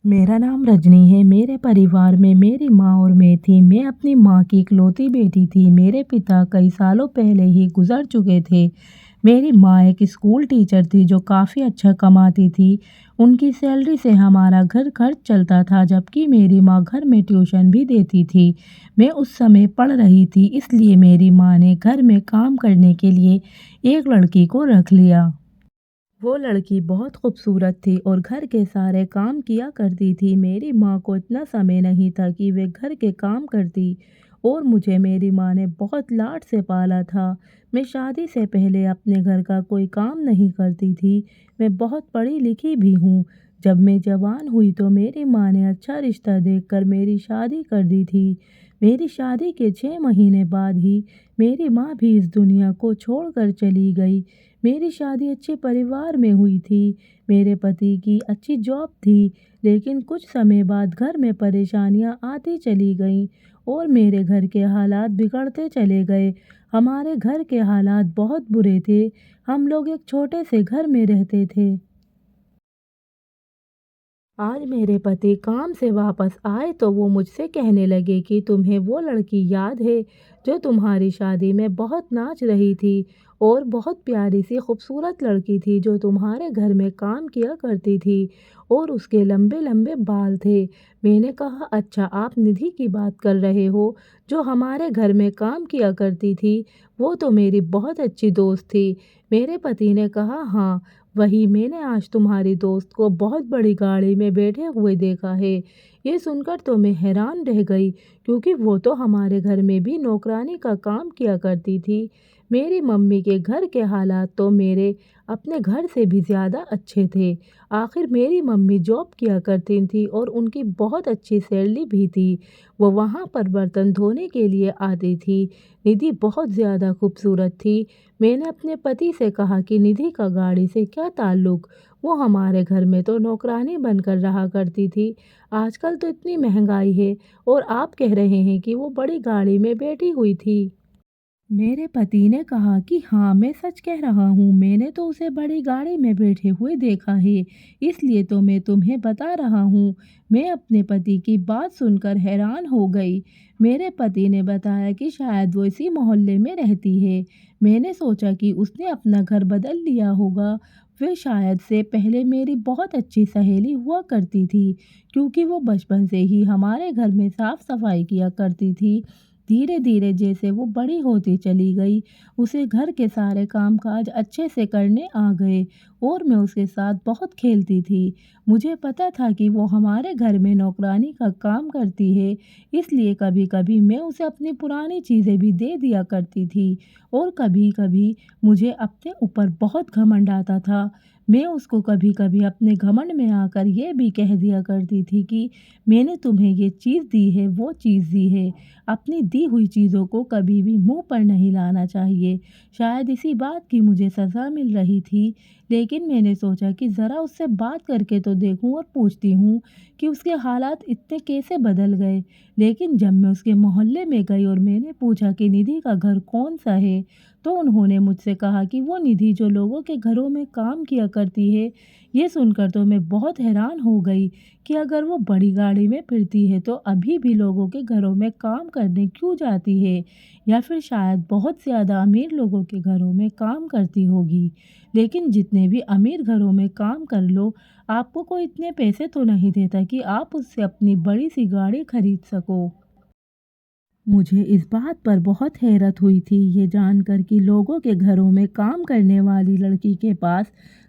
मेरा नाम रजनी है। मेरे परिवार में मेरी माँ और मैं थी। मैं अपनी माँ की इकलौती बेटी थी। मेरे पिता कई सालों पहले ही गुजर चुके थे। मेरी माँ एक स्कूल टीचर थी जो काफ़ी अच्छा कमाती थी। उनकी सैलरी से हमारा घर खर्च चलता था, जबकि मेरी माँ घर में ट्यूशन भी देती थी। मैं उस समय पढ़ रही थी, इसलिए मेरी माँ ने घर में काम करने के लिए एक लड़की को रख लिया। वो लड़की बहुत खूबसूरत थी और घर के सारे काम किया करती थी। मेरी माँ को इतना समय नहीं था कि वे घर के काम करती, और मुझे मेरी माँ ने बहुत लाड से पाला था। मैं शादी से पहले अपने घर का कोई काम नहीं करती थी। मैं बहुत पढ़ी लिखी भी हूँ। जब मैं जवान हुई तो मेरी माँ ने अच्छा रिश्ता देखकर मेरी शादी कर दी थी। मेरी शादी के 6 महीने बाद ही मेरी माँ भी इस दुनिया को छोड़कर चली गई। मेरी शादी अच्छे परिवार में हुई थी। मेरे पति की अच्छी जॉब थी, लेकिन कुछ समय बाद घर में परेशानियां आती चली गईं और मेरे घर के हालात बिगड़ते चले गए। हमारे घर के हालात बहुत बुरे थे। हम लोग एक छोटे से घर में रहते थे। आज मेरे पति काम से वापस आए तो वो मुझसे कहने लगे कि तुम्हें वो लड़की याद है जो तुम्हारी शादी में बहुत नाच रही थी, और बहुत प्यारी सी खूबसूरत लड़की थी जो तुम्हारे घर में काम किया करती थी, और उसके लंबे लंबे बाल थे। मैंने कहा, अच्छा, आप निधि की बात कर रहे हो जो हमारे घर में काम किया करती थी? वो तो मेरी बहुत अच्छी दोस्त थी। मेरे पति ने कहा, हाँ, वही। मैंने आज तुम्हारी दोस्त को बहुत बड़ी गाड़ी में बैठे हुए देखा है। ये सुनकर तो मैं हैरान रह गई, क्योंकि वो तो हमारे घर में भी नौकरानी का काम किया करती थी। मेरी मम्मी के घर के हालात तो मेरे अपने घर से भी ज़्यादा अच्छे थे। आखिर मेरी मम्मी जॉब किया करती थी और उनकी बहुत अच्छी सैलरी भी थी। वो वहाँ पर बर्तन धोने के लिए आती थी। निधि बहुत ज़्यादा खूबसूरत थी। मैंने अपने पति से कहा कि निधि का गाड़ी से क्या ताल्लुक, वो हमारे घर में तो नौकरानी बनकर रहा करती थी। आजकल तो इतनी महंगाई है और आप कह रहे हैं कि वो बड़ी गाड़ी में बैठी हुई थी। मेरे पति ने कहा कि हाँ, मैं सच कह रहा हूँ। मैंने तो उसे बड़ी गाड़ी में बैठे हुए देखा है, इसलिए तो मैं तुम्हें बता रहा हूँ। मैं अपने पति की बात सुनकर हैरान हो गई। मेरे पति ने बताया कि शायद वो इसी मोहल्ले में रहती है। मैंने सोचा कि उसने अपना घर बदल लिया होगा। वे शायद से पहले मेरी बहुत अच्छी सहेली हुआ करती थी, क्योंकि वो बचपन से ही हमारे घर में साफ सफाई किया करती थी। धीरे धीरे जैसे वो बड़ी होती चली गई, उसे घर के सारे कामकाज अच्छे से करने आ गए, और मैं उसके साथ बहुत खेलती थी। मुझे पता था कि वो हमारे घर में नौकरानी का काम करती है, इसलिए कभी कभी मैं उसे अपनी पुरानी चीज़ें भी दे दिया करती थी। और कभी कभी मुझे अपने ऊपर बहुत घमंड आता था। मैं उसको कभी कभी अपने घमंड में आकर ये भी कह दिया करती थी कि मैंने तुम्हें ये चीज़ दी है, वो चीज़ दी है। अपनी दी हुई चीज़ों को कभी भी मुंह पर नहीं लाना चाहिए। शायद इसी बात की मुझे सज़ा मिल रही थी, लेकिन मैंने सोचा कि ज़रा उससे बात करके तो देखूं और पूछती हूँ कि उसके हालात इतने कैसे बदल गए। लेकिन जब मैं उसके मोहल्ले में गई और मैंने पूछा कि निधि का घर कौन सा है, तो उन्होंने मुझसे कहा कि वो निधि जो लोगों के घरों में काम किया करती है। ये सुनकर तो मैं बहुत हैरान हो गई कि अगर वो बड़ी गाड़ी में फिरती है तो अभी भी लोगों के घरों में काम करने क्यों जाती है, या फिर शायद बहुत ज़्यादा अमीर लोगों के घरों में काम करती होगी। लेकिन जितने भी अमीर घरों में काम कर लो, आपको कोई इतने पैसे तो नहीं देता कि आप उससे अपनी बड़ी सी गाड़ी खरीद सको। मुझे इस बात पर बहुत हैरत हुई थी ये जानकर कि लोगों के घरों में काम करने वाली लड़की के पास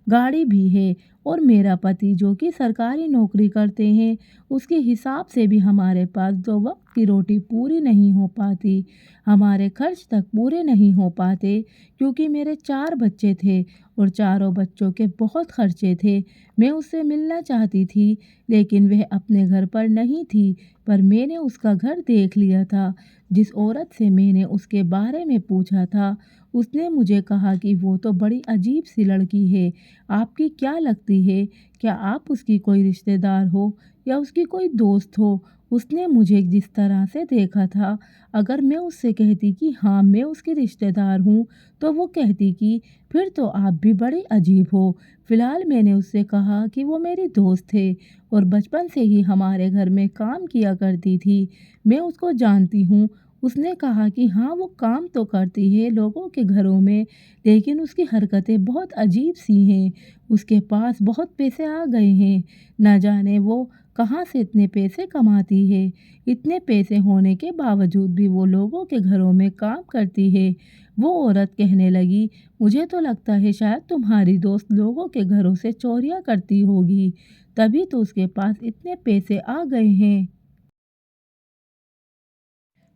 गाड़ी भी है, और मेरा पति जो कि सरकारी नौकरी करते हैं, उसके हिसाब से भी हमारे पास 2 वक्त की रोटी पूरी नहीं हो पाती। हमारे खर्च तक पूरे नहीं हो पाते, क्योंकि मेरे 4 बच्चे थे और चारों बच्चों के बहुत खर्चे थे। मैं उससे मिलना चाहती थी, लेकिन वह अपने घर पर नहीं थी। पर मैंने उसका घर देख लिया था। जिस औरत से मैंने उसके बारे में पूछा था, उसने मुझे कहा कि वो तो बड़ी अजीब सी लड़की है। आपकी क्या लगती है? क्या आप उसकी कोई रिश्तेदार हो या उसकी कोई दोस्त हो? उसने मुझे जिस तरह से देखा था, अगर मैं उससे कहती कि हाँ मैं उसकी रिश्तेदार हूँ, तो वो कहती कि फिर तो आप भी बड़े अजीब हो। फिलहाल मैंने उससे कहा कि वो मेरी दोस्त थे और बचपन से ही हमारे घर में काम किया करती थी, मैं उसको जानती हूँ। उसने कहा कि हाँ वो काम तो करती है लोगों के घरों में, लेकिन उसकी हरकतें बहुत अजीब सी हैं। उसके पास बहुत पैसे आ गए हैं, ना जाने वो कहाँ से इतने पैसे कमाती है। इतने पैसे होने के बावजूद भी वो लोगों के घरों में काम करती है। वो औरत कहने लगी, मुझे तो लगता है शायद तुम्हारी दोस्त लोगों के घरों से चोरियां करती होगी, तभी तो उसके पास इतने पैसे आ गए हैं।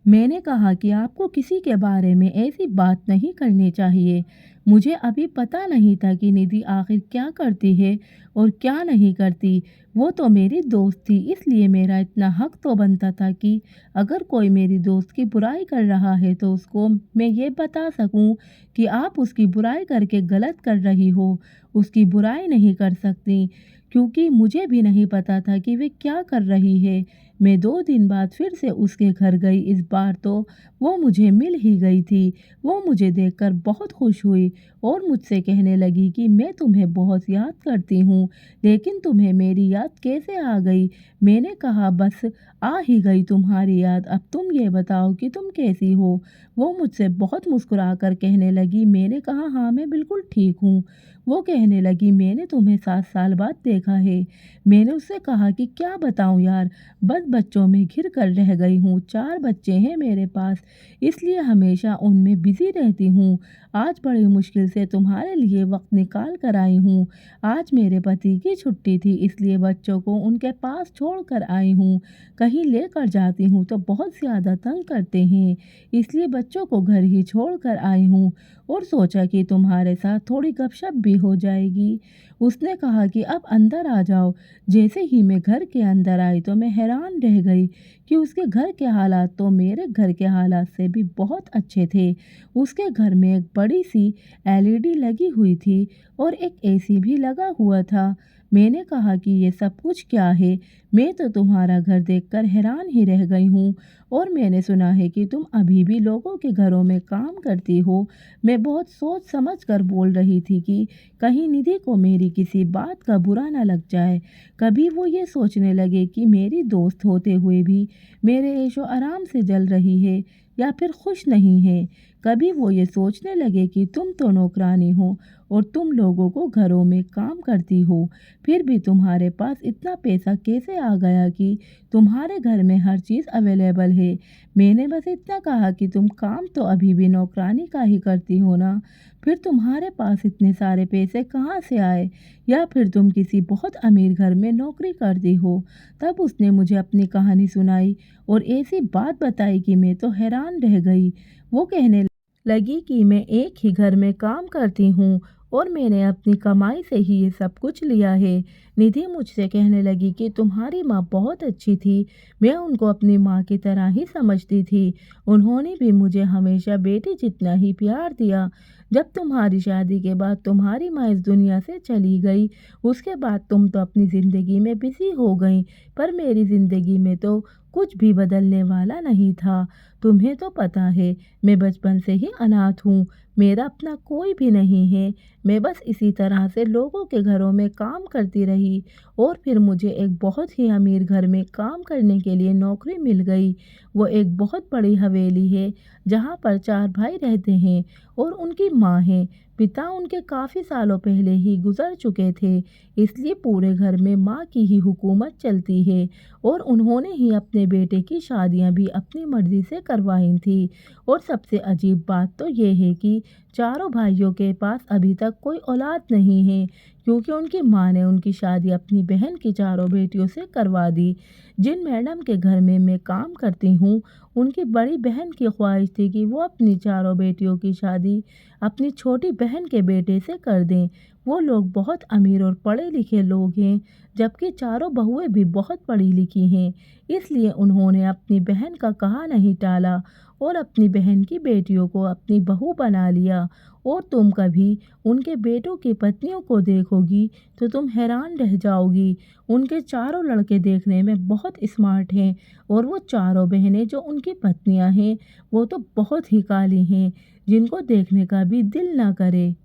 मैंने कहा कि आपको किसी के बारे में ऐसी बात नहीं करनी चाहिए। मुझे अभी पता नहीं था कि निधि आखिर क्या करती है और क्या नहीं करती। वो तो मेरी दोस्त थी, इसलिए मेरा इतना हक तो बनता था कि अगर कोई मेरी दोस्त की बुराई कर रहा है तो उसको मैं ये बता सकूं कि आप उसकी बुराई करके गलत कर रही हो। उसकी बुराई नहीं कर सकती, क्योंकि मुझे भी नहीं पता था कि वे क्या कर रही है। मैं 2 दिन बाद फिर से उसके घर गई। इस बार तो वो मुझे मिल ही गई थी। वो मुझे देखकर बहुत खुश हुई और मुझसे कहने लगी कि मैं तुम्हें बहुत याद करती हूँ, लेकिन तुम्हें मेरी याद कैसे आ गई? मैंने कहा बस आ ही गई तुम्हारी याद, अब तुम ये बताओ कि तुम कैसी हो? वो मुझसे बहुत मुस्कुराकर कहने लगी। मैंने कहा हाँ मैं बिल्कुल ठीक हूँ। वो कहने लगी मैंने तुम्हें 7 साल बाद देखा है। मैंने उससे कहा कि क्या बताऊँ यार, बस बच्चों में घिर कर रह गई हूँ। 4 बच्चे हैं मेरे पास, इसलिए हमेशा उनमें बिजी रहती हूँ। आज बड़ी मुश्किल से तुम्हारे लिए वक्त निकाल कर आई हूँ। आज मेरे पति की छुट्टी थी, इसलिए बच्चों को उनके पास छोड़ कर आई हूँ। कहीं लेकर जाती हूँ तो बहुत ज़्यादा तंग करते हैं, इसलिए बच्चों को घर ही छोड़ कर आई हूँ और सोचा कि तुम्हारे साथ थोड़ी गपशप भी हो जाएगी। उसने कहा कि अब अंदर आ जाओ। जैसे ही मैं घर के अंदर आई तो मैं हैरान रह गई कि उसके घर के हालात तो मेरे घर के हालात से भी बहुत अच्छे थे। उसके घर में एक बड़ी सी एलईडी लगी हुई थी और एक एसी भी लगा हुआ था। मैंने कहा कि ये सब कुछ क्या है? मैं तो तुम्हारा घर देखकर हैरान ही रह गई हूँ और मैंने सुना है कि तुम अभी भी लोगों के घरों में काम करती हो। मैं बहुत सोच समझ कर बोल रही थी कि कहीं निधि को मेरी किसी बात का बुरा ना लग जाए। कभी वो ये सोचने लगे कि मेरी दोस्त होते हुए भी मेरे ऐशो आराम से जल रही है या फिर खुश नहीं है। कभी वो ये सोचने लगे कि तुम तो नौकरानी हो और तुम लोगों को घरों में काम करती हो, फिर भी तुम्हारे पास इतना पैसा कैसे आ गया कि तुम्हारे घर में हर चीज़ अवेलेबल है। मैंने बस इतना कहा कि तुम काम तो अभी भी नौकरानी का ही करती हो ना, फिर तुम्हारे पास इतने सारे पैसे कहाँ से आए? या फिर तुम किसी बहुत अमीर घर में नौकरी करती हो? तब उसने मुझे अपनी कहानी सुनाई और ऐसी बात बताई कि मैं तो हैरान रह गई। वो कहने लगी कि मैं एक ही घर में काम करती हूँ और मैंने अपनी कमाई से ही ये सब कुछ लिया है। निधि मुझसे कहने लगी कि तुम्हारी माँ बहुत अच्छी थी, मैं उनको अपनी माँ की तरह ही समझती थी। उन्होंने भी मुझे हमेशा बेटी जितना ही प्यार दिया। जब तुम्हारी शादी के बाद तुम्हारी माँ इस दुनिया से चली गई, उसके बाद तुम तो अपनी ज़िंदगी में बिजी हो गई, पर मेरी ज़िंदगी में तो कुछ भी बदलने वाला नहीं था। तुम्हें तो पता है मैं बचपन से ही अनाथ हूँ, मेरा अपना कोई भी नहीं है। मैं बस इसी तरह से लोगों के घरों में काम करती रही और फिर मुझे एक बहुत ही अमीर घर में काम करने के लिए नौकरी मिल गई। वो एक बहुत बड़ी हवेली है जहाँ पर 4 भाई रहते हैं और उनकी माँ है। पिता उनके काफ़ी सालों पहले ही गुजर चुके थे, इसलिए पूरे घर में माँ की ही हुकूमत चलती है और उन्होंने ही अपने बेटे की शादियाँ भी अपनी मर्ज़ी से करवाई थी। और सबसे अजीब बात तो ये है कि चारों भाइयों के पास अभी तक कोई औलाद नहीं है, क्योंकि उनकी माँ ने उनकी शादी अपनी बहन की चारों बेटियों से करवा दी। जिन मैडम के घर में मैं काम करती हूँ, उनकी बड़ी बहन की ख्वाहिश थी कि वो अपनी चारों बेटियों की शादी अपनी छोटी बहन के बेटे से कर दें। वो लोग बहुत अमीर और पढ़े लिखे लोग हैं, जबकि चारों बहुएं भी बहुत पढ़ी लिखी हैं। इसलिए उन्होंने अपनी बहन का कहा नहीं टाला और अपनी बहन की बेटियों को अपनी बहू बना लिया। और तुम कभी उनके बेटों की पत्नियों को देखोगी तो तुम हैरान रह जाओगी। उनके चारों लड़के देखने में बहुत स्मार्ट हैं और वो चारों बहनें जो उनकी पत्नियां हैं वो तो बहुत ही काली हैं, जिनको देखने का भी दिल ना करे।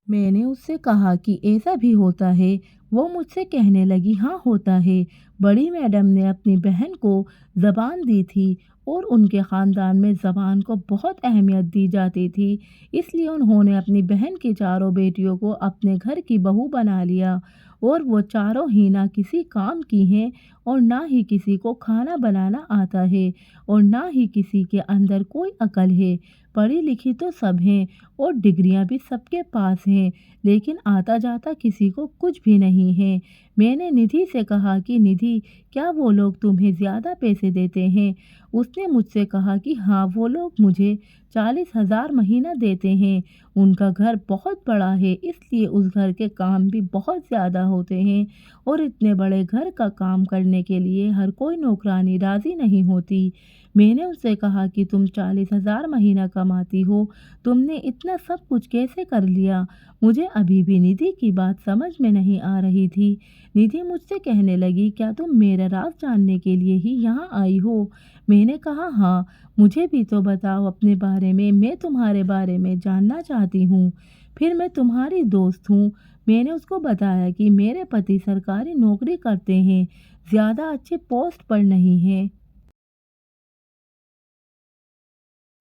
मैंने उससे कहा कि ऐसा भी होता है। वो मुझसे कहने लगी, हाँ होता है। बड़ी मैडम ने अपनी बहन को ज़बान दी थी और उनके ख़ानदान में ज़बान को बहुत अहमियत दी जाती थी। इसलिए उन्होंने अपनी बहन की चारों बेटियों को अपने घर की बहू बना लिया और वो चारों ही ना किसी काम की हैं और ना ही किसी को खाना बनाना आता है और ना ही किसी के अंदर कोई अकल है। पढ़ी लिखी तो सब हैं और डिग्रियां भी सबके पास हैं, लेकिन आता जाता किसी को कुछ भी नहीं है। मैंने निधि से कहा कि निधि, क्या वो लोग तुम्हें ज़्यादा पैसे देते हैं? उसने मुझसे कहा कि हाँ, वो लोग मुझे 40,000 महीना देते हैं। उनका घर बहुत बड़ा है, इसलिए उस घर के काम भी बहुत ज़्यादा होते हैं और इतने बड़े घर का काम करने के लिए हर कोई नौकरानी राज़ी नहीं होती। मैंने उससे कहा कि तुम 40,000 महीना कमाती हो, तुमने इतना सब कुछ कैसे कर लिया? मुझे अभी भी निधि की बात समझ में नहीं आ रही थी। निधि मुझसे कहने लगी, क्या तुम मेरा राज जानने के लिए ही यहाँ आई हो? मैंने कहा, हाँ, मुझे भी तो बताओ अपने बारे में, मैं तुम्हारे बारे में जानना चाहती हूँ। फिर मैं तुम्हारी दोस्त हूँ। मैंने उसको बताया कि मेरे पति सरकारी नौकरी करते हैं, ज़्यादा अच्छे पोस्ट पर नहीं हैं।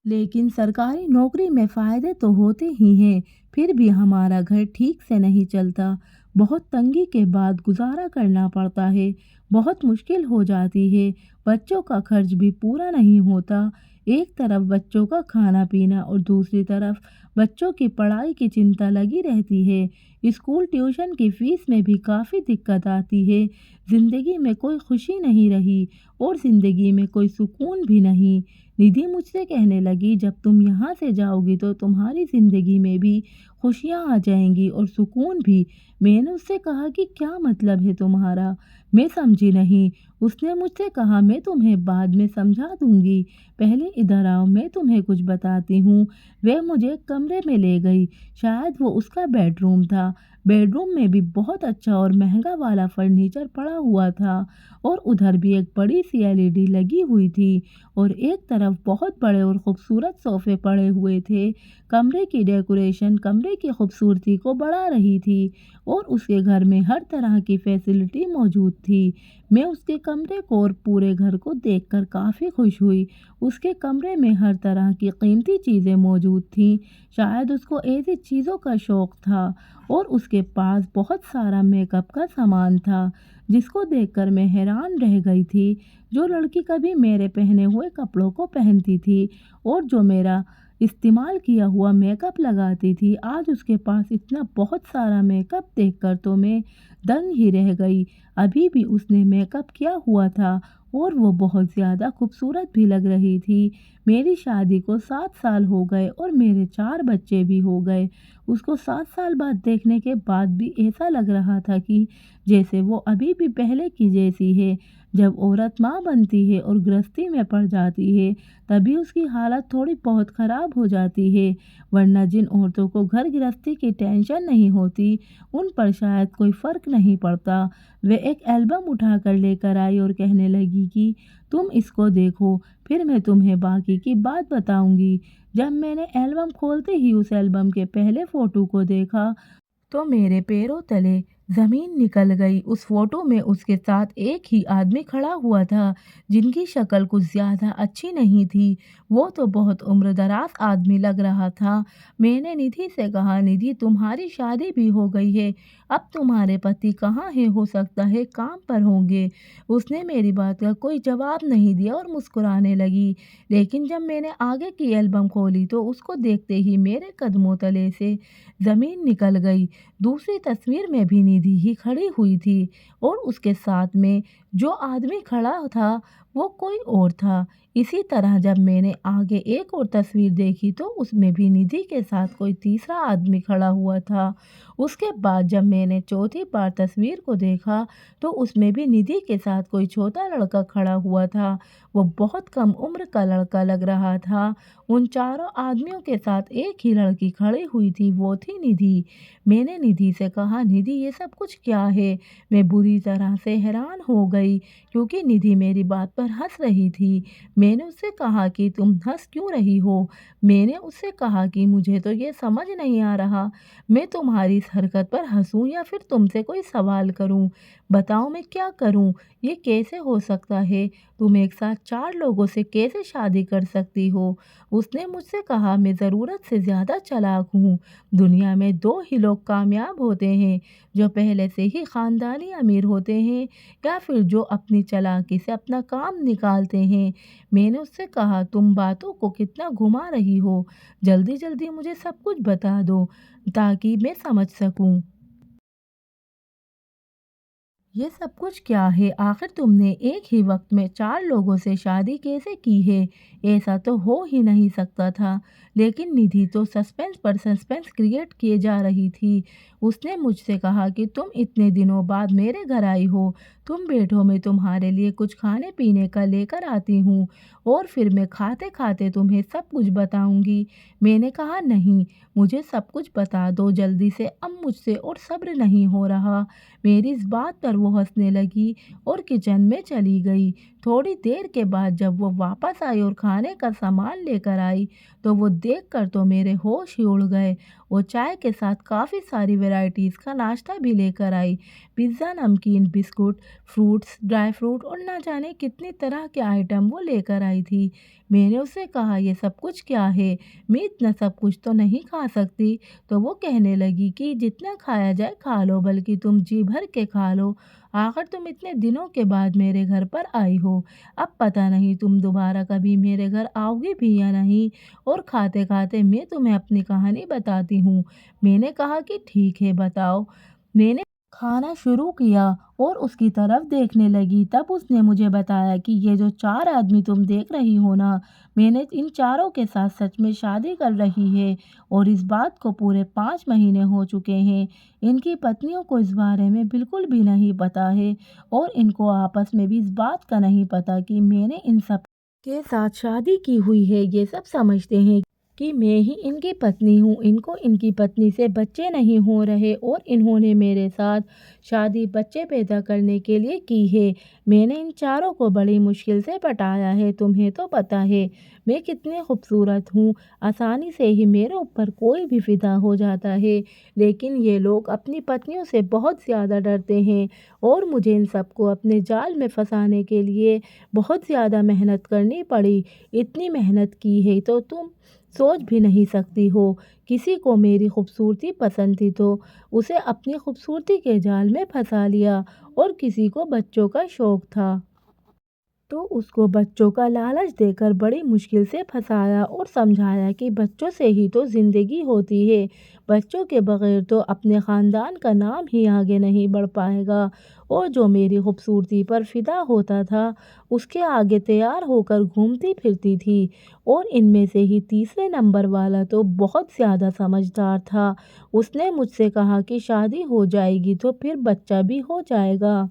लेकिन सरकारी नौकरी में फ़ायदे तो होते ही हैं, फिर भी हमारा घर ठीक से नहीं चलता। बहुत तंगी के बाद गुज़ारा करना पड़ता है, बहुत मुश्किल हो जाती है। बच्चों का खर्च भी पूरा नहीं होता। एक तरफ बच्चों का खाना-पीना और दूसरी तरफ बच्चों की पढ़ाई की चिंता लगी रहती है। स्कूल ट्यूशन की फ़ीस में भी काफ़ी दिक्कत आती है। ज़िंदगी में कोई खुशी नहीं रही और ज़िंदगी में कोई सुकून भी नहीं। निधि मुझसे कहने लगी, जब तुम यहाँ से जाओगी तो तुम्हारी ज़िंदगी में भी खुशियाँ आ जाएंगी और सुकून भी। मैंने उससे कहा कि क्या मतलब है तुम्हारा? मैं समझी नहीं। उसने मुझसे कहा, मैं तुम्हें बाद में समझा दूंगी, पहले इधर आओ, मैं तुम्हें कुछ बताती हूँ। वह मुझे कमरे में ले गई। शायद वो उसका बेडरूम था। बेडरूम में भी बहुत अच्छा और महंगा वाला फर्नीचर पड़ा हुआ था और उधर भी एक बड़ी सी एलईडी लगी हुई थी और एक तरफ बहुत बड़े और खूबसूरत सोफे पड़े हुए थे। कमरे की डेकोरेशन कमरे की खूबसूरती को बढ़ा रही थी और उसके घर में हर तरह की फैसिलिटी मौजूद थी। मैं उसके कमरे को और पूरे घर को देखकर काफ़ी खुश हुई। उसके कमरे में हर तरह की कीमती चीज़ें मौजूद थीं। शायद उसको ऐसी चीज़ों का शौक़ था और उसके पास बहुत सारा मेकअप का सामान था, जिसको देखकर मैं हैरान रह गई थी। जो लड़की कभी मेरे पहने हुए कपड़ों को पहनती थी और जो मेरा इस्तेमाल किया हुआ मेकअप लगाती थी, आज उसके पास इतना बहुत सारा मेकअप देखकर तो मैं दंग ही रह गई। अभी भी उसने मेकअप किया हुआ था और वो बहुत ज़्यादा खूबसूरत भी लग रही थी। मेरी शादी को 7 साल हो गए और मेरे 4 बच्चे भी हो गए। उसको 7 साल बाद देखने के बाद भी ऐसा लग रहा था कि जैसे वो अभी भी पहले की जैसी है। जब औरत माँ बनती है और गृहस्थी में पड़ जाती है, तभी उसकी हालत थोड़ी बहुत ख़राब हो जाती है, वरना जिन औरतों को घर गृहस्थी की टेंशन नहीं होती, उन पर शायद कोई फ़र्क नहीं पड़ता। वे एक एल्बम उठा कर लेकर आई और कहने लगी कि तुम इसको देखो, फिर मैं तुम्हें बाकी की बात बताऊंगी। जब मैंने एल्बम खोलते ही उस एल्बम के पहले फ़ोटो को देखा तो मेरे पैरों तले ज़मीन निकल गई। उस फोटो में उसके साथ एक ही आदमी खड़ा हुआ था, जिनकी शक्ल कुछ ज़्यादा अच्छी नहीं थी। वो तो बहुत उम्रदराज आदमी लग रहा था। मैंने निधि से कहा, निधि, तुम्हारी शादी भी हो गई है, अब तुम्हारे पति कहाँ हैं? हो सकता है काम पर होंगे। उसने मेरी बात का कोई जवाब नहीं दिया और मुस्कुराने लगी। लेकिन जब मैंने आगे की एल्बम खोली तो उसको देखते ही मेरे कदमों तले से ज़मीन निकल गई। दूसरी तस्वीर में भी निधि निधि ही खड़ी हुई थी और उसके साथ में जो आदमी खड़ा था वो कोई और था। इसी तरह जब मैंने आगे एक और तस्वीर देखी तो उसमें भी निधि के साथ कोई तीसरा आदमी खड़ा हुआ था। उसके बाद जब मैंने चौथी बार तस्वीर को देखा तो उसमें भी निधि के साथ कोई छोटा लड़का खड़ा हुआ था। वो बहुत कम उम्र का लड़का लग रहा था। उन चारों आदमियों के साथ एक ही लड़की खड़ी हुई थी, वो थी निधि। मैंने निधि से कहा, निधि ये सब कुछ क्या है? मैं बुरी तरह से हैरान हो गई क्योंकि निधि मेरी बात पर हंस रही थी। मैंने उससे कहा कि तुम हंस क्यों रही हो? मैंने उससे कहा कि मुझे तो ये समझ नहीं आ रहा, मैं तुम्हारी इस हरकत पर हंसूं या फिर तुमसे कोई सवाल करूं। बताओ मैं क्या करूं? ये कैसे हो सकता है? तुम एक साथ चार लोगों से कैसे शादी कर सकती हो? उसने मुझसे कहा, मैं ज़रूरत से ज़्यादा चालाक हूँ। दुनिया में दो ही लोग कामयाब होते हैं, जो पहले से ही ख़ानदानी अमीर होते हैं या फिर जो अपनी चालाकी से अपना काम निकालते हैं। मैंने उससे कहा, तुम बातों को कितना घुमा रही हो? जल्दी जल्दी मुझे सब कुछ बता दो ताकि मैं समझ सकूं। ये सब कुछ क्या है? आखिर तुमने एक ही वक्त में चार लोगों से शादी कैसे की है? ऐसा तो हो ही नहीं सकता था। लेकिन निधि तो सस्पेंस पर सस्पेंस क्रिएट किए जा रही थी। उसने मुझसे कहा कि तुम इतने दिनों बाद मेरे घर आई हो, तुम बैठो, मैं तुम्हारे लिए कुछ खाने पीने का लेकर आती हूँ और फिर मैं खाते खाते तुम्हें सब कुछ बताऊंगी। मैंने कहा, नहीं, मुझे सब कुछ बता दो जल्दी से, अब मुझसे और सब्र नहीं हो रहा। मेरी इस बात पर वो हंसने लगी और किचन में चली गई। थोड़ी देर के बाद जब वो वापस आई और खाने का सामान लेकर आई तो वो देखकर तो मेरे होश ही उड़ गए। वो चाय के साथ काफ़ी सारी वैरायटीज़ का नाश्ता भी लेकर आई। पिज़्ज़ा, नमकीन, बिस्कुट, फ्रूट्स, ड्राई फ्रूट और ना जाने कितनी तरह के आइटम वो लेकर आई थी। मैंने उससे कहा, ये सब कुछ क्या है? मैं इतना सब कुछ तो नहीं खा सकती। तो वो कहने लगी कि जितना खाया जाए खा लो, बल्कि तुम जी भर के खा लो। आखिर तुम इतने दिनों के बाद मेरे घर पर आई हो, अब पता नहीं तुम दोबारा कभी मेरे घर आओगी भी या नहीं। और खाते खाते मैं तुम्हें अपनी कहानी बताती हूँ। मैंने कहा कि ठीक है, बताओ। मैंने खाना शुरू किया और उसकी तरफ देखने लगी। तब उसने मुझे बताया कि ये जो चार आदमी तुम देख रही हो ना, मैंने इन चारों के साथ सच में शादी कर रही है और इस बात को पूरे 5 महीने हो चुके हैं। इनकी पत्नियों को इस बारे में बिल्कुल भी नहीं पता है और इनको आपस में भी इस बात का नहीं पता कि मैंने इन सब के साथ शादी की हुई है। ये सब समझते हैं कि मैं ही इनकी पत्नी हूँ। इनको इनकी पत्नी से बच्चे नहीं हो रहे और इन्होंने मेरे साथ शादी बच्चे पैदा करने के लिए की है। मैंने इन चारों को बड़ी मुश्किल से पटाया है। तुम्हें तो पता है मैं कितनी खूबसूरत हूँ, आसानी से ही मेरे ऊपर कोई भी फिदा हो जाता है। लेकिन ये लोग अपनी पत्नियों से बहुत ज़्यादा डरते हैं और मुझे इन सबको अपने जाल में फंसाने के लिए बहुत ज़्यादा मेहनत करनी पड़ी। इतनी मेहनत की है तो तुम सोच भी नहीं सकती हो। किसी को मेरी खूबसूरती पसंद थी तो उसे अपनी खूबसूरती के जाल में फंसा लिया और किसी को बच्चों का शौक था तो उसको बच्चों का लालच देकर बड़ी मुश्किल से फंसाया और समझाया कि बच्चों से ही तो ज़िंदगी होती है, बच्चों के बगैर तो अपने ख़ानदान का नाम ही आगे नहीं बढ़ पाएगा। और जो मेरी खूबसूरती पर फिदा होता था उसके आगे तैयार होकर घूमती फिरती थी। और इनमें से ही तीसरे नंबर वाला तो बहुत ज़्यादा समझदार था। उसने मुझसे कहा कि शादी हो जाएगी तो फिर बच्चा भी हो जाएगा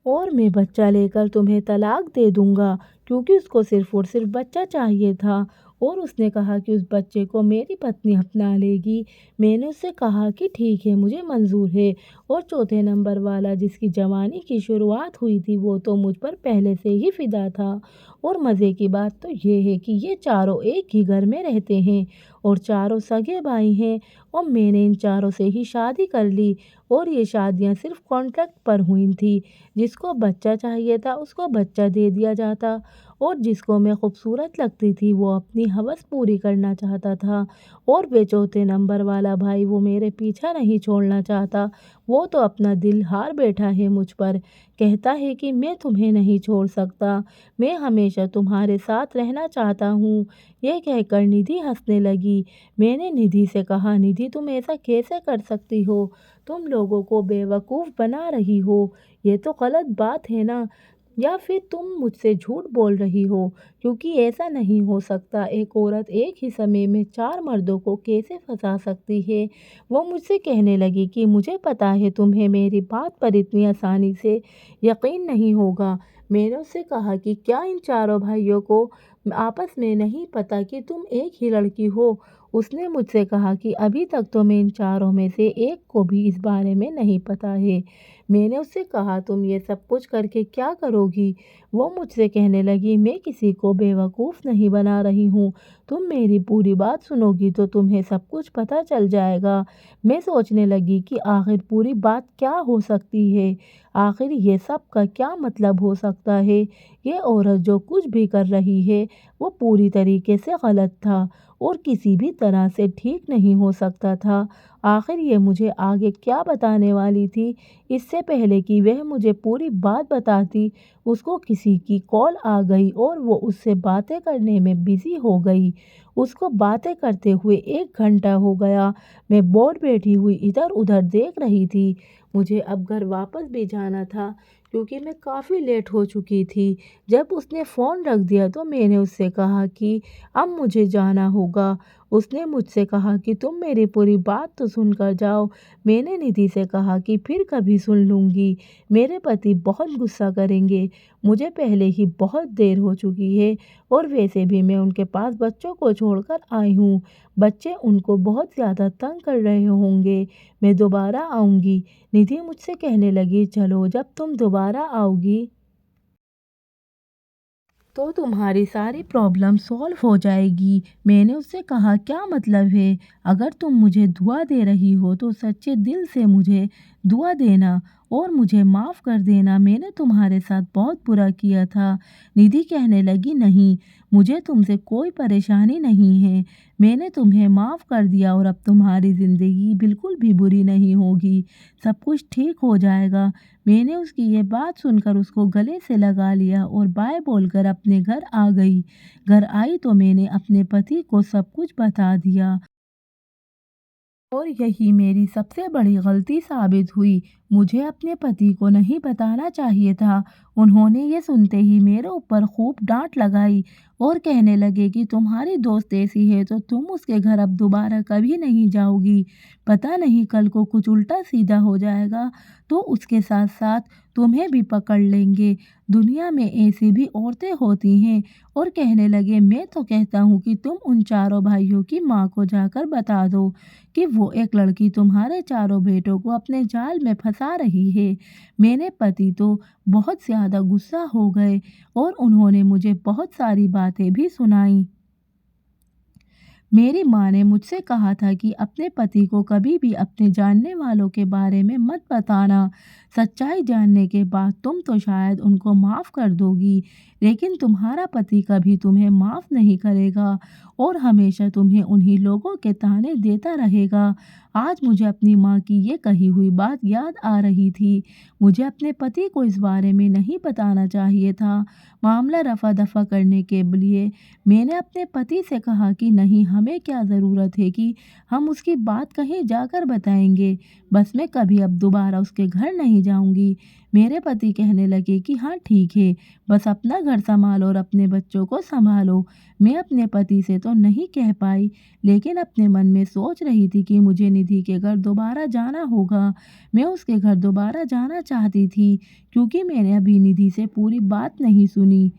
और मैं बच्चा लेकर तुम्हें तलाक दे दूंगा, क्योंकि उसको सिर्फ और सिर्फ बच्चा चाहिए था। और उसने कहा कि उस बच्चे को मेरी पत्नी अपना लेगी। मैंने उससे कहा कि ठीक है, मुझे मंजूर है। और चौथे नंबर वाला जिसकी जवानी की शुरुआत हुई थी वो तो मुझ पर पहले से ही फिदा था। और मज़े की बात तो ये है कि ये चारों एक ही घर में रहते हैं और चारों सगे भाई हैं और मैंने इन चारों से ही शादी कर ली। और ये शादियां सिर्फ कॉन्ट्रैक्ट पर हुई थी। जिसको बच्चा चाहिए था उसको बच्चा दे दिया जाता और जिसको मैं खूबसूरत लगती थी वो अपनी हवस पूरी करना चाहता था। और वे चौथे नंबर वाला भाई वो मेरे पीछा नहीं छोड़ना चाहता। वो तो अपना दिल हार बैठा है मुझ पर। कहता है कि मैं तुम्हें नहीं छोड़ सकता, मैं हमेशा तुम्हारे साथ रहना चाहता हूँ। ये कहकर निधि हंसने लगी। लगी। मैंने निधि से कहा, निधि तुम ऐसा कैसे कर सकती हो? तुम लोगों को बेवकूफ़ बना रही हो। ये तो गलत बात है ना? या फिर तुम मुझसे झूठ बोल रही हो? क्योंकि ऐसा नहीं हो सकता। एक औरत एक ही समय में 4 मर्दों को कैसे फँसा सकती है? वो मुझसे कहने लगी कि मुझे पता है तुम्हें मेरी बात पर इतनी आसानी से यकीन नहीं होगा। मैंने उससे कहा कि क्या इन चारों भाइयों को आपस में नहीं पता कि तुम एक ही लड़की हो? उसने मुझसे कहा कि अभी तक तो मैं इन चारों में से एक को भी इस बारे में नहीं पता है। मैंने उससे कहा, तुम ये सब कुछ करके क्या करोगी? वो मुझसे कहने लगी, मैं किसी को बेवकूफ़ नहीं बना रही हूँ। तुम मेरी पूरी बात सुनोगी तो तुम्हें सब कुछ पता चल जाएगा। मैं सोचने लगी कि आखिर पूरी बात क्या हो सकती है? आखिर ये सब का क्या मतलब हो सकता है? ये औरत जो कुछ भी कर रही है वो पूरी तरीके से गलत था और किसी भी तरह से ठीक नहीं हो सकता था। आखिर ये मुझे आगे क्या बताने वाली थी? इससे पहले कि वह मुझे पूरी बात बताती, उसको किसी की कॉल आ गई और वो उससे बातें करने में बिज़ी हो गई। उसको बातें करते हुए 1 घंटा हो गया। मैं बोर बैठी हुई इधर-उधर देख रही थी। मुझे अब घर वापस भी जाना था क्योंकि मैं काफ़ी लेट हो चुकी थी। जब उसने फ़ोन रख दिया तो मैंने उससे कहा कि अब मुझे जाना होगा। उसने मुझसे कहा कि तुम मेरी पूरी बात तो सुनकर जाओ। मैंने निधि से कहा कि फिर कभी सुन लूँगी। मेरे पति बहुत गुस्सा करेंगे। मुझे पहले ही बहुत देर हो चुकी है और वैसे भी मैं उनके पास बच्चों को छोड़कर आई हूँ। बच्चे उनको बहुत ज़्यादा तंग कर रहे होंगे। मैं दोबारा आऊँगी। निधि मुझसे कहने लगी, चलो जब तुम दोबारा आओगी तो तुम्हारी सारी प्रॉब्लम सॉल्व हो जाएगी। मैंने उससे कहा, क्या मतलब है? अगर तुम मुझे दुआ दे रही हो तो सच्चे दिल से मुझे दुआ देना और मुझे माफ़ कर देना। मैंने तुम्हारे साथ बहुत बुरा किया था। निधि कहने लगी, नहीं, मुझे तुमसे कोई परेशानी नहीं है। मैंने तुम्हें माफ़ कर दिया और अब तुम्हारी ज़िंदगी बिल्कुल भी बुरी नहीं होगी। सब कुछ ठीक हो जाएगा। मैंने उसकी ये बात सुनकर उसको गले से लगा लिया और बाय बोलकर अपने घर आ गई। घर आई तो मैंने अपने पति को सब कुछ बता दिया और यही मेरी सबसे बड़ी गलती साबित हुई। मुझे अपने पति को नहीं बताना चाहिए था। उन्होंने ये सुनते ही मेरे ऊपर खूब डांट लगाई और कहने लगे कि तुम्हारी दोस्त ऐसी है तो तुम उसके घर अब दोबारा कभी नहीं जाओगी। पता नहीं कल को कुछ उल्टा सीधा हो जाएगा तो उसके साथ साथ तुम्हें भी पकड़ लेंगे। दुनिया में ऐसी भी औरतें होती हैं। और कहने लगे, मैं तो कहता हूँ कि तुम उन चारों भाइयों की माँ को जाकर बता दो कि वो एक लड़की तुम्हारे चारों बेटों को अपने जाल में फंसा रही है। मेरे पति तो बहुत ज़्यादा गुस्सा हो गए और उन्होंने मुझे बहुत सारी बातें भी सुनाई। मेरी माँ ने मुझसे कहा था कि अपने पति को कभी भी अपने जानने वालों के बारे में मत बताना। सच्चाई जानने के बाद तुम तो शायद उनको माफ़ कर दोगी, लेकिन तुम्हारा पति कभी तुम्हें माफ़ नहीं करेगा और हमेशा तुम्हें उन्हीं लोगों के ताने देता रहेगा। आज मुझे अपनी माँ की ये कही हुई बात याद आ रही थी। मुझे अपने पति को इस बारे में नहीं बताना चाहिए था। मामला रफ़ा दफ़ा करने के लिए मैंने अपने पति से कहा कि नहीं, हमें क्या ज़रूरत है कि हम उसकी बात कहीं जाकर बताएंगे। बस मैं कभी अब दोबारा उसके घर नहीं जाऊंगी। मेरे पति कहने लगे कि हाँ ठीक है, बस अपना घर संभालो और अपने बच्चों को संभालो। मैं अपने पति से तो नहीं कह पाई, लेकिन अपने मन में सोच रही थी कि मुझे निधि के घर दोबारा जाना होगा। मैं उसके घर दोबारा जाना चाहती थी क्योंकि मैंने अभी निधि से पूरी बात नहीं सुनी।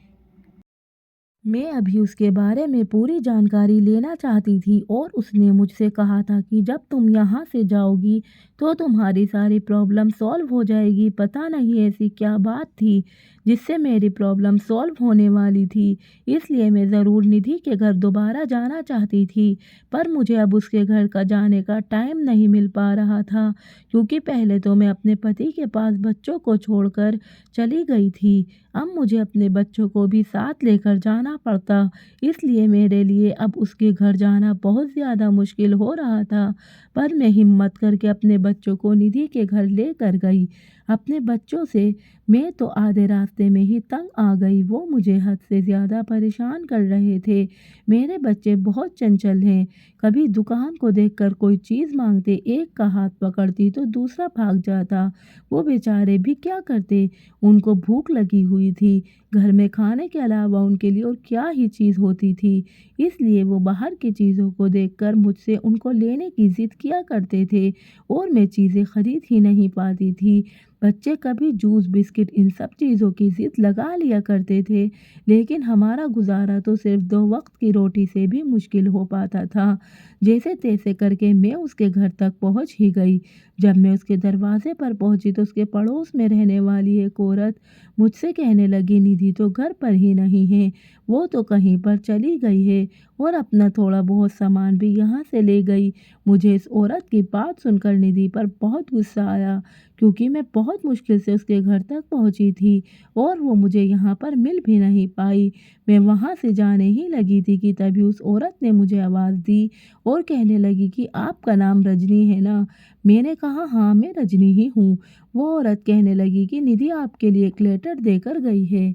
मैं अभी उसके बारे में पूरी जानकारी लेना चाहती थी और उसने मुझसे कहा था कि जब तुम यहाँ से जाओगी तो तुम्हारी सारी प्रॉब्लम सॉल्व हो जाएगी। पता नहीं ऐसी क्या बात थी जिससे मेरी प्रॉब्लम सॉल्व होने वाली थी। इसलिए मैं ज़रूर निधि के घर दोबारा जाना चाहती थी, पर मुझे अब उसके घर का जाने का टाइम नहीं मिल पा रहा था क्योंकि पहले तो मैं अपने पति के पास बच्चों को छोड़कर चली गई थी। अब मुझे अपने बच्चों को भी साथ लेकर जाना रहना पड़ता, इसलिए मेरे लिए अब उसके घर जाना बहुत ज़्यादा मुश्किल हो रहा था। पर मैं हिम्मत करके अपने बच्चों को निधि के घर लेकर गई। अपने बच्चों से मैं तो आधे रास्ते में ही तंग आ गई। वो मुझे हद से ज़्यादा परेशान कर रहे थे। मेरे बच्चे बहुत चंचल हैं। कभी दुकान को देखकर कोई चीज़ मांगते, एक का हाथ पकड़ती तो दूसरा भाग जाता। वो बेचारे भी क्या करते, उनको भूख लगी हुई थी। घर में खाने के अलावा उनके लिए और क्या ही चीज़ होती थी। इसलिए वो बाहर की चीज़ों को देखकर मुझसे उनको लेने की ज़िद किया करते थे और मैं चीज़ें खरीद ही नहीं पाती थी। बच्चे कभी जूस, बिस्किट इन सब चीज़ों की ज़िद लगा लिया करते थे, लेकिन हमारा गुज़ारा तो सिर्फ़ 2 वक़्त की रोटी से भी मुश्किल हो पाता था। जैसे-तैसे करके मैं उसके घर तक पहुँच ही गई। जब मैं उसके दरवाज़े पर पहुँची तो उसके पड़ोस में रहने वाली एक औरत मुझसे कहने लगी, निधि तो घर पर ही नहीं है, वो तो कहीं पर चली गई है और अपना थोड़ा बहुत सामान भी यहाँ से ले गई। मुझे इस औरत की बात सुनकर निधि पर बहुत गुस्सा आया, क्योंकि मैं बहुत मुश्किल से उसके घर तक पहुँची थी और वो मुझे यहाँ पर मिल भी नहीं पाई। मैं वहाँ से जाने ही लगी थी कि तभी उस औरत ने मुझे आवाज़ दी और कहने लगी कि आपका नाम रजनी है ना? मैंने कहा हाँ, मैं रजनी ही हूँ। वो औरत कहने लगी कि निधि आपके लिए एक लेटर देकर गई है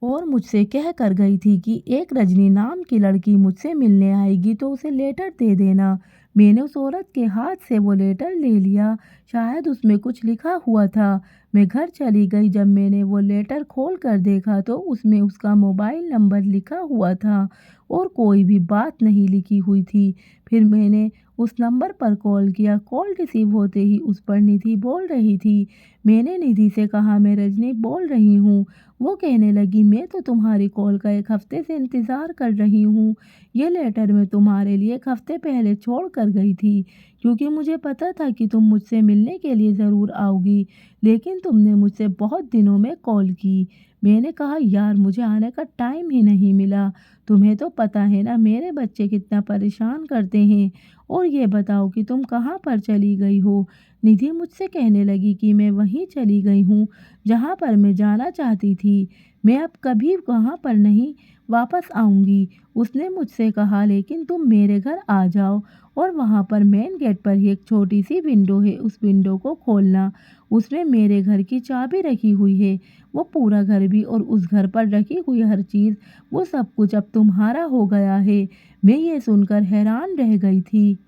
और मुझसे कह कर गई थी कि एक रजनी नाम की लड़की मुझसे मिलने आएगी तो उसे लेटर दे देना। मैंने उस औरत के हाथ से वो लेटर ले लिया। शायद उसमें कुछ लिखा हुआ था। मैं घर चली गई। जब मैंने वो लेटर खोल कर देखा तो उसमें उसका मोबाइल नंबर लिखा हुआ था और कोई भी बात नहीं लिखी हुई थी। फिर मैंने उस नंबर पर कॉल किया। कॉल रिसीव होते ही उस पर निधि बोल रही थी। मैंने निधि से कहा, मैं रजनी बोल रही हूँ। वो कहने लगी, मैं तो तुम्हारी कॉल का 1 हफ्ते से इंतज़ार कर रही हूँ। ये लेटर मैं तुम्हारे लिए 1 हफ्ते पहले छोड़ कर गई थी, क्योंकि मुझे पता था कि तुम मुझसे मिलने के लिए ज़रूर आओगी, लेकिन तुमने मुझसे बहुत दिनों में कॉल की। मैंने कहा, यार मुझे आने का टाइम ही नहीं मिला। तुम्हें तो पता है ना मेरे बच्चे कितना परेशान करते हैं। और ये बताओ कि तुम कहाँ पर चली गई हो? निधि मुझसे कहने लगी कि मैं वहीं चली गई हूँ जहाँ पर मैं जाना चाहती थी। मैं अब कभी वहाँ पर नहीं वापस आऊँगी। उसने मुझसे कहा, लेकिन तुम मेरे घर आ जाओ और वहाँ पर मेन गेट पर ही एक छोटी सी विंडो है, उस विंडो को खोलना। उसमें मेरे घर की चाबी रखी हुई है। वो पूरा घर भी और उस घर पर रखी हुई हर चीज़, वो सब कुछ अब तुम्हारा हो गया है। मैं ये सुनकर हैरान रह गई थी।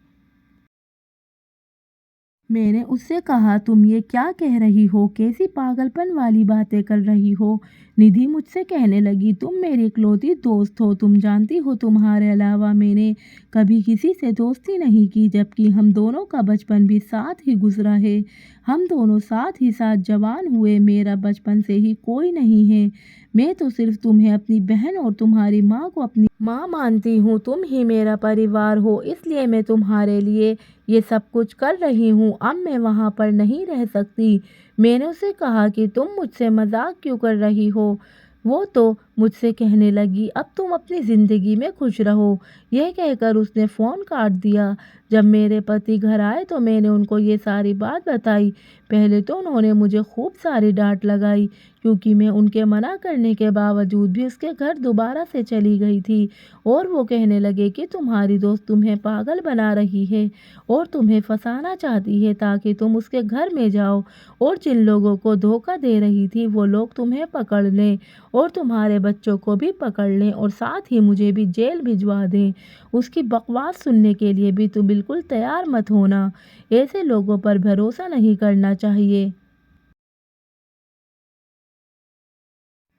मैंने उससे कहा, तुम ये क्या कह रही हो? कैसी पागलपन वाली बातें कर रही हो? निधि मुझसे कहने लगी, तुम मेरी इकलौती दोस्त हो। तुम जानती हो तुम्हारे अलावा मैंने कभी किसी से दोस्ती नहीं की, जबकि हम दोनों का बचपन भी साथ ही गुजरा है। हम दोनों साथ ही साथ जवान हुए। मेरा बचपन से ही कोई नहीं है। मैं तो सिर्फ तुम्हें अपनी बहन और तुम्हारी माँ को अपनी माँ मानती हूँ। तुम ही मेरा परिवार हो, इसलिए मैं तुम्हारे लिए ये सब कुछ कर रही हूँ। अब मैं वहाँ पर नहीं रह सकती। मैंने उसे कहा कि तुम मुझसे मजाक क्यों कर रही हो? वो तो मुझसे कहने लगी, अब तुम अपनी ज़िंदगी में खुश रहो। यह कहकर उसने फ़ोन काट दिया। जब मेरे पति घर आए तो मैंने उनको ये सारी बात बताई। पहले तो उन्होंने मुझे खूब सारी डांट लगाई, क्योंकि मैं उनके मना करने के बावजूद भी उसके घर दोबारा से चली गई थी। और वो कहने लगे कि तुम्हारी दोस्त तुम्हें पागल बना रही है और तुम्हें फंसाना चाहती है ताकि तुम उसके घर में जाओ, और जिन लोगों को धोखा दे रही थी वो लोग तुम्हें पकड़ लें और तुम्हारे बच्चों को भी पकड़ लें और साथ ही मुझे भी जेल भिजवा दें। उसकी बकवास सुनने के लिए भी तुम बिल्कुल तैयार मत होना। ऐसे लोगों पर भरोसा नहीं करना चाहिए।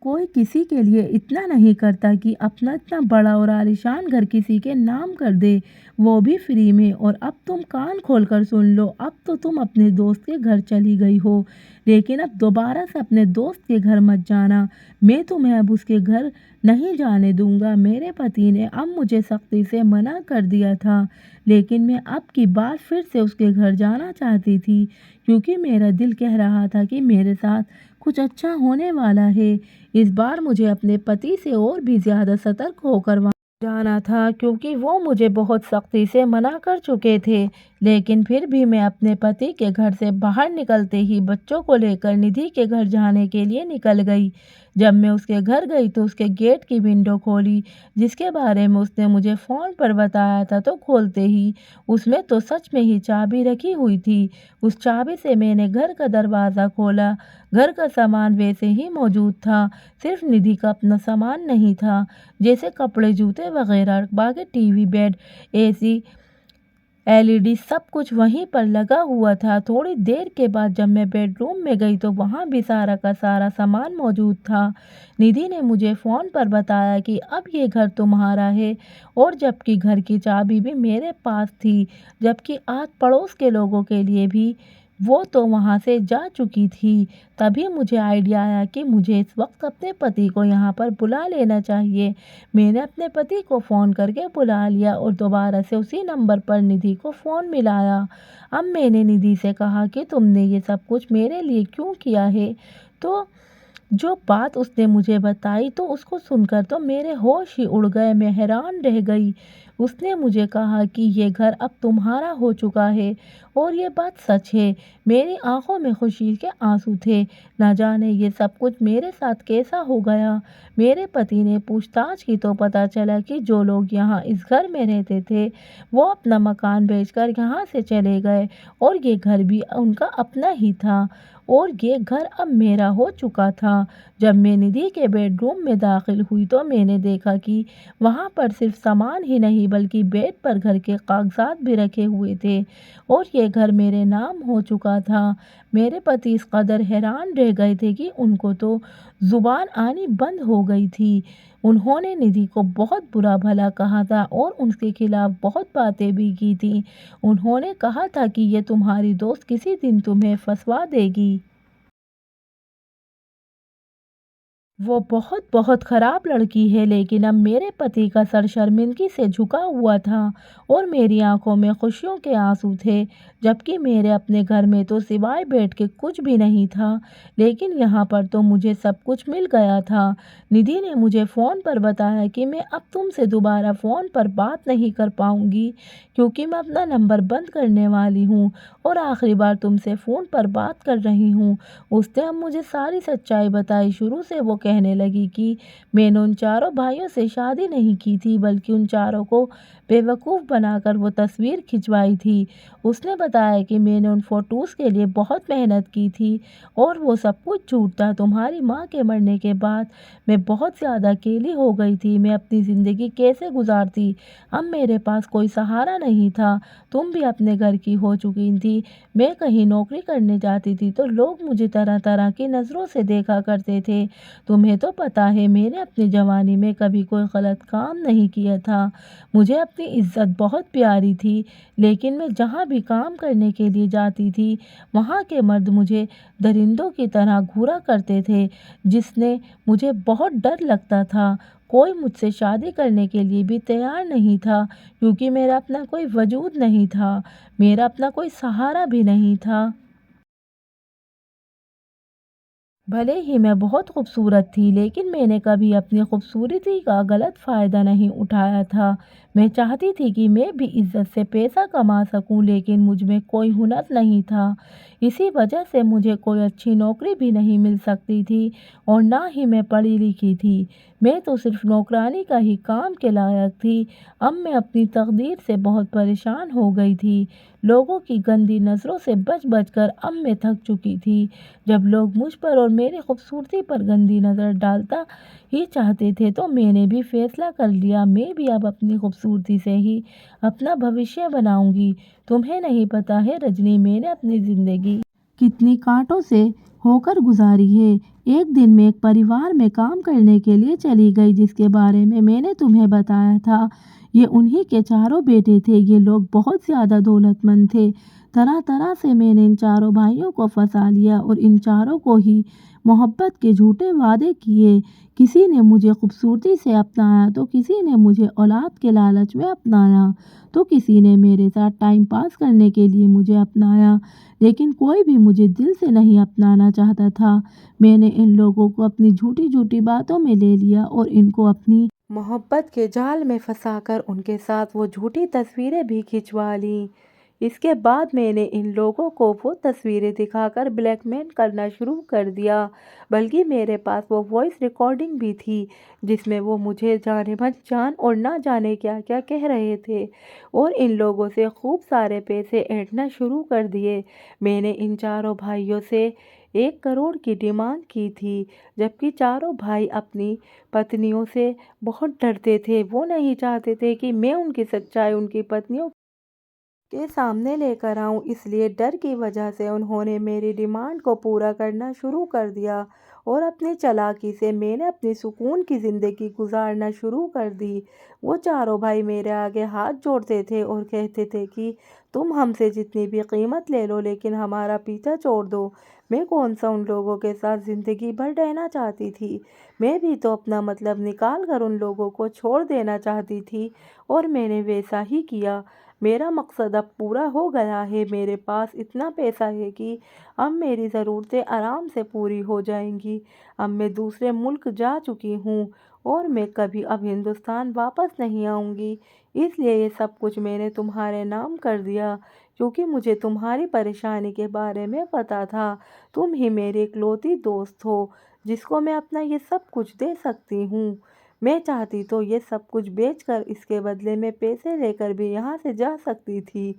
कोई किसी के लिए इतना नहीं करता कि अपना इतना बड़ा और आलीशान घर किसी के नाम कर दे, वो भी फ्री में। और अब तुम कान खोलकर सुन लो, अब तो तुम अपने दोस्त के घर चली गई हो, लेकिन अब दोबारा से अपने दोस्त के घर मत जाना। मैं तुम्हें अब उसके घर नहीं जाने दूंगा। मेरे पति ने अब मुझे सख्ती से मना कर दिया था, लेकिन मैं अब की बात फिर से उसके घर जाना चाहती थी, क्योंकि मेरा दिल कह रहा था कि मेरे साथ कुछ अच्छा होने वाला है। इस बार मुझे अपने पति से और भी ज़्यादा सतर्क होकर जाना था क्योंकि वो मुझे बहुत सख्ती से मना कर चुके थे। लेकिन फिर भी मैं अपने पति के घर से बाहर निकलते ही बच्चों को लेकर निधि के घर जाने के लिए निकल गई। जब मैं उसके घर गई तो उसके गेट की विंडो खोली, जिसके बारे में उसने मुझे फ़ोन पर बताया था, तो खोलते ही उसमें तो सच में ही चाबी रखी हुई थी। उस चाबी से मैंने घर का दरवाज़ा खोला। घर का सामान वैसे ही मौजूद था, सिर्फ निधि का अपना सामान नहीं था, जैसे कपड़े, जूते वगैरह। बाकी टीवी, बेड, एसी, एलईडी सब कुछ वहीं पर लगा हुआ था। थोड़ी देर के बाद जब मैं बेडरूम में गई तो वहाँ भी सारा का सारा सामान मौजूद था। निधि ने मुझे फ़ोन पर बताया कि अब ये घर तुम्हारा है, और जबकि घर की चाबी भी मेरे पास थी, जबकि आस पड़ोस के लोगों के लिए भी वो तो वहाँ से जा चुकी थी। तभी मुझे आइडिया आया कि मुझे इस वक्त अपने पति को यहाँ पर बुला लेना चाहिए। मैंने अपने पति को फ़ोन करके बुला लिया और दोबारा से उसी नंबर पर निधि को फ़ोन मिलाया। अब मैंने निधि से कहा कि तुमने ये सब कुछ मेरे लिए क्यों किया है? तो जो बात उसने मुझे बताई तो उसको सुनकर तो मेरे होश ही उड़ गए, मैं हैरान रह गई। उसने मुझे कहा कि ये घर अब तुम्हारा हो चुका है, और ये बात सच है। मेरी आंखों में खुशी के आंसू थे। ना जाने ये सब कुछ मेरे साथ कैसा हो गया। मेरे पति ने पूछताछ की तो पता चला कि जो लोग यहाँ इस घर में रहते थे, वो अपना मकान बेचकर यहाँ से चले गए, और ये घर भी उनका अपना ही था, और ये घर अब मेरा हो चुका था। जब मैं निधि के बेडरूम में दाखिल हुई तो मैंने देखा कि वहाँ पर सिर्फ सामान ही नहीं बल्कि बेड पर घर के कागजात भी रखे हुए थे, और ये घर मेरे नाम हो चुका था। मेरे पति इस कदर हैरान रह गए थे कि उनको तो ज़ुबान आनी बंद हो गई थी। उन्होंने निधि को बहुत बुरा भला कहा था और उनके खिलाफ बहुत बातें भी की थी। उन्होंने कहा था कि ये तुम्हारी दोस्त किसी दिन तुम्हें फंसवा देगी। वो बहुत बहुत खराब लड़की है, लेकिन अब मेरे पति का सर शर्मिंदगी से झुका हुआ था, और मेरी आंखों में खुशियों के आंसू थे, जबकि मेरे अपने घर में तो सिवाय बेड के कुछ भी नहीं था। लेकिन यहाँ पर तो मुझे सब कुछ मिल गया था। निधि ने मुझे फ़ोन पर बताया कि मैं अब तुमसे दोबारा फ़ोन पर बात नहीं कर पाऊँगी, क्योंकि मैं अपना नंबर बंद करने वाली हूँ और आखिरी बार तुमसे फ़ोन पर बात कर रही हूँ। उसने अब मुझे सारी सच्चाई बताई। शुरू से वो कहने लगी कि मैंने उन चारों भाइयों से शादी नहीं की थी, बल्कि उन चारों को बेवकूफ़ बनाकर वो तस्वीर खिंचवाई थी। उसने बताया कि मैंने उन फ़ोटोज़ के लिए बहुत मेहनत की थी, और वो सब कुछ झूठ था। तुम्हारी माँ के मरने के बाद मैं बहुत ज़्यादा अकेली हो गई थी। मैं अपनी ज़िंदगी कैसे गुजारती? अब मेरे पास कोई सहारा नहीं था। तुम भी अपने घर की हो चुकी थी। मैं कहीं नौकरी करने जाती थी तो लोग मुझे तरह तरह की नज़रों से देखा करते थे। तुम्हें तो पता है मैंने अपनी जवानी में कभी कोई गलत काम नहीं किया था। मुझे अपनी इज्जत बहुत प्यारी थी, लेकिन मैं जहाँ भी काम करने के लिए जाती थी, वहाँ के मर्द मुझे दरिंदों की तरह घूरा करते थे, जिसने मुझे बहुत डर लगता था। कोई मुझसे शादी करने के लिए भी तैयार नहीं था, क्योंकि मेरा अपना कोई वजूद नहीं था, मेरा अपना कोई सहारा भी नहीं था। भले ही मैं बहुत खूबसूरत थी, लेकिन मैंने कभी अपनी खूबसूरती का गलत फ़ायदा नहीं उठाया था। मैं चाहती थी कि मैं भी इज़्ज़त से पैसा कमा सकूं, लेकिन मुझ में कोई हुनर नहीं था। इसी वजह से मुझे कोई अच्छी नौकरी भी नहीं मिल सकती थी, और ना ही मैं पढ़ी लिखी थी। मैं तो सिर्फ नौकरानी का ही काम के लायक थी। अब मैं अपनी तकदीर से बहुत परेशान हो गई थी। लोगों की गंदी नज़रों से बच बच कर अब मैं थक चुकी थी। जब लोग मुझ पर और मेरी खूबसूरती पर गंदी नज़र डालता ही चाहते थे, तो मैंने भी फैसला कर लिया, मैं भी अब अपनी खूबसूरती से ही अपना भविष्य बनाऊंगी। तुम्हें नहीं पता है रजनी, मैंने अपनी ज़िंदगी कितनी कांटों से होकर गुजारी है। एक दिन मैं एक परिवार में काम करने के लिए चली गई, जिसके बारे में मैंने तुम्हें बताया था। ये उन्हीं के चारों बेटे थे। ये लोग बहुत ज़्यादा दौलतमंद थे। तरह तरह से मैंने इन चारों भाइयों को फंसा लिया और इन चारों को ही मोहब्बत के झूठे वादे किए। किसी ने मुझे खूबसूरती से अपनाया, तो किसी ने मुझे औलाद के लालच में अपनाया, तो किसी ने मेरे साथ टाइम पास करने के लिए मुझे अपनाया। लेकिन कोई भी मुझे दिल से नहीं अपनाना चाहता था। मैंने इन लोगों को अपनी झूठी झूठी बातों में ले लिया और इनको अपनी मोहब्बत के जाल में फंसाकर उनके साथ वो झूठी तस्वीरें भी खिंचवा लीं। इसके बाद मैंने इन लोगों को वो तस्वीरें दिखाकर ब्लैकमेल करना शुरू कर दिया। बल्कि मेरे पास वो वॉइस रिकॉर्डिंग भी थी जिसमें वो मुझे जाने मन जान और ना जाने क्या क्या कह रहे थे और इन लोगों से खूब सारे पैसे ऐंठना शुरू कर दिए। मैंने इन चारों भाइयों से 1 करोड़ की डिमांड की थी, जबकि चारों भाई अपनी पत्नियों से बहुत डरते थे। वो नहीं चाहते थे कि मैं उनकी सच्चाई उनकी पत्नियों के सामने लेकर आऊं, इसलिए डर की वजह से उन्होंने मेरी डिमांड को पूरा करना शुरू कर दिया और अपनी चालाकी से मैंने अपनी सुकून की ज़िंदगी गुजारना शुरू कर दी। वो चारों भाई मेरे आगे हाथ जोड़ते थे और कहते थे कि तुम हमसे जितनी भी कीमत ले लो लेकिन हमारा पीछा छोड़ दो। मैं कौन सा उन लोगों के साथ ज़िंदगी भर रहना चाहती थी। मैं भी तो अपना मतलब निकाल कर उन लोगों को छोड़ देना चाहती थी और मैंने वैसा ही किया। मेरा मकसद अब पूरा हो गया है। मेरे पास इतना पैसा है कि अब मेरी ज़रूरतें आराम से पूरी हो जाएंगी। अब मैं दूसरे मुल्क जा चुकी हूँ और मैं कभी अब हिंदुस्तान वापस नहीं आऊँगी। इसलिए ये सब कुछ मैंने तुम्हारे नाम कर दिया क्योंकि मुझे तुम्हारी परेशानी के बारे में पता था। तुम ही मेरी इकलौती दोस्त हो जिसको मैं अपना ये सब कुछ दे सकती हूँ। मैं चाहती तो ये सब कुछ बेचकर इसके बदले में पैसे लेकर भी यहाँ से जा सकती थी,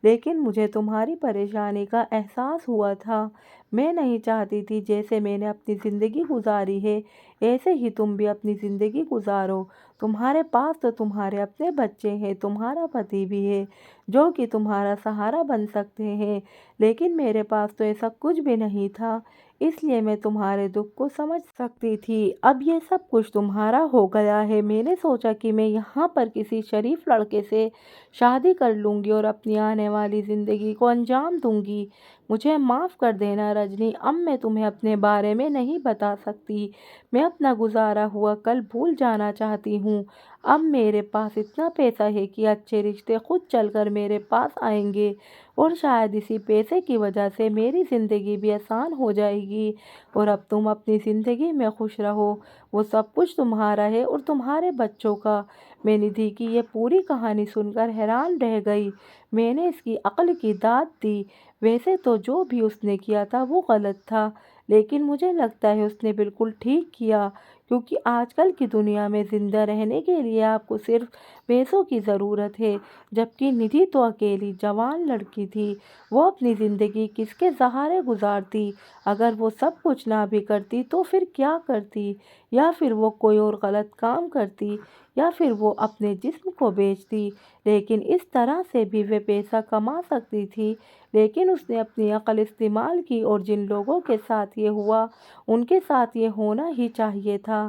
लेकिन मुझे तुम्हारी परेशानी का एहसास हुआ था। मैं नहीं चाहती थी जैसे मैंने अपनी ज़िंदगी गुजारी है, ऐसे ही तुम भी अपनी ज़िंदगी गुजारो। तुम्हारे पास तो तुम्हारे अपने बच्चे हैं, तुम्हारा पति भी है, जो कि तुम्हारा सहारा बन सकते हैं, लेकिन मेरे पास तो ऐसा कुछ भी नहीं था। इसलिए मैं तुम्हारे दुख को समझ सकती थी। अब ये सब कुछ तुम्हारा हो गया है। मैंने सोचा कि मैं यहाँ पर किसी शरीफ लड़के से शादी कर लूँगी और अपनी आने वाली ज़िंदगी को अंजाम दूँगी। मुझे माफ़ कर देना रजनी, अब मैं तुम्हें अपने बारे में नहीं बता सकती। मैं अपना गुज़ारा हुआ कल भूल जाना चाहती हूँ। अब मेरे पास इतना पैसा है कि अच्छे रिश्ते खुद चलकर मेरे पास आएँगे और शायद इसी पैसे की वजह से मेरी ज़िंदगी भी आसान हो जाएगी और अब तुम अपनी ज़िंदगी में खुश रहो। वो सब कुछ तुम्हारा है और तुम्हारे बच्चों का। मैं निधि की ये पूरी कहानी सुनकर हैरान रह गई। मैंने इसकी अक्ल की दाद दी। वैसे तो जो भी उसने किया था वो गलत था, लेकिन मुझे लगता है उसने बिल्कुल ठीक किया, क्योंकि आजकल की दुनिया में ज़िंदा रहने के लिए आपको सिर्फ पैसों की ज़रूरत है। जबकि निधि तो अकेली जवान लड़की थी। वो अपनी ज़िंदगी किसके सहारे गुजारती। अगर वो सब कुछ ना भी करती तो फिर क्या करती, या फिर वो कोई और गलत काम करती, या फिर वो अपने जिस्म को बेचती। लेकिन इस तरह से भी वे पैसा कमा सकती थी। लेकिन उसने अपनी अक्ल इस्तेमाल की और जिन लोगों के साथ ये हुआ उनके साथ ये होना ही चाहिए था।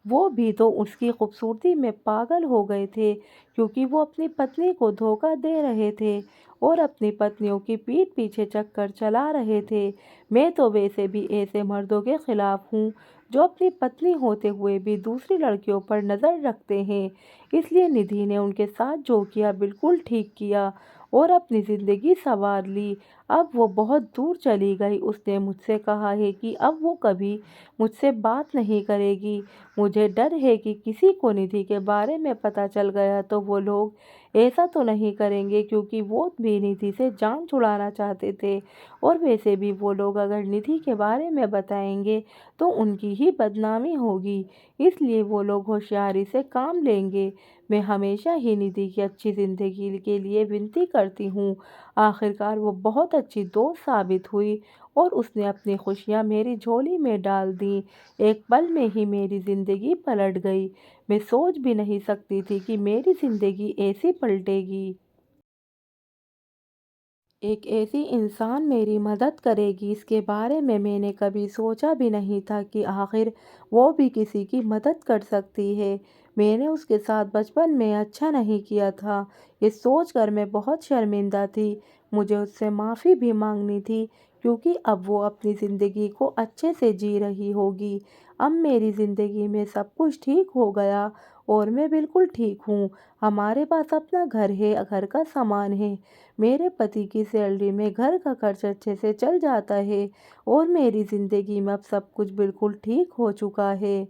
वो भी तो उसकी खूबसूरती में पागल हो गए थे, क्योंकि वो अपनी पत्नी को धोखा दे रहे थे और अपनी पत्नियों की पीठ पीछे चक्कर चला रहे थे। मैं तो वैसे भी ऐसे मर्दों के खिलाफ हूँ जो अपनी पत्नी होते हुए भी दूसरी लड़कियों पर नज़र रखते हैं। इसलिए निधि ने उनके साथ जो किया बिल्कुल ठीक किया और अपनी ज़िंदगी संवार ली। अब वो बहुत दूर चली गई। उसने मुझसे कहा है कि अब वो कभी मुझसे बात नहीं करेगी। मुझे डर है कि किसी को निधि के बारे में पता चल गया तो वो लोग ऐसा तो नहीं करेंगे, क्योंकि वो भी निधि से जान छुड़ाना चाहते थे और वैसे भी वो लोग अगर निधि के बारे में बताएंगे तो उनकी ही बदनामी होगी। इसलिए वो लोग होशियारी से काम लेंगे। मैं हमेशा ही निधि की अच्छी ज़िंदगी के लिए विनती करती हूँ। आखिरकार वो बहुत अच्छी दोस्त साबित हुई और उसने अपनी खुशियाँ मेरी झोली में डाल दी। एक पल में ही मेरी ज़िंदगी पलट गई। मैं सोच भी नहीं सकती थी कि मेरी ज़िंदगी ऐसी पलटेगी। एक ऐसी इंसान मेरी मदद करेगी, इसके बारे में मैंने कभी सोचा भी नहीं था कि आखिर वो भी किसी की मदद कर सकती है। मैंने उसके साथ बचपन में अच्छा नहीं किया था। ये सोचकर मैं बहुत शर्मिंदा थी। मुझे उससे माफ़ी भी मांगनी थी, क्योंकि अब वो अपनी ज़िंदगी को अच्छे से जी रही होगी। अब मेरी ज़िंदगी में सब कुछ ठीक हो गया और मैं बिल्कुल ठीक हूँ। हमारे पास अपना घर है, घर का सामान है। मेरे पति की सैलरी में घर का खर्च अच्छे से चल जाता है और मेरी ज़िंदगी में अब सब कुछ बिल्कुल ठीक हो चुका है।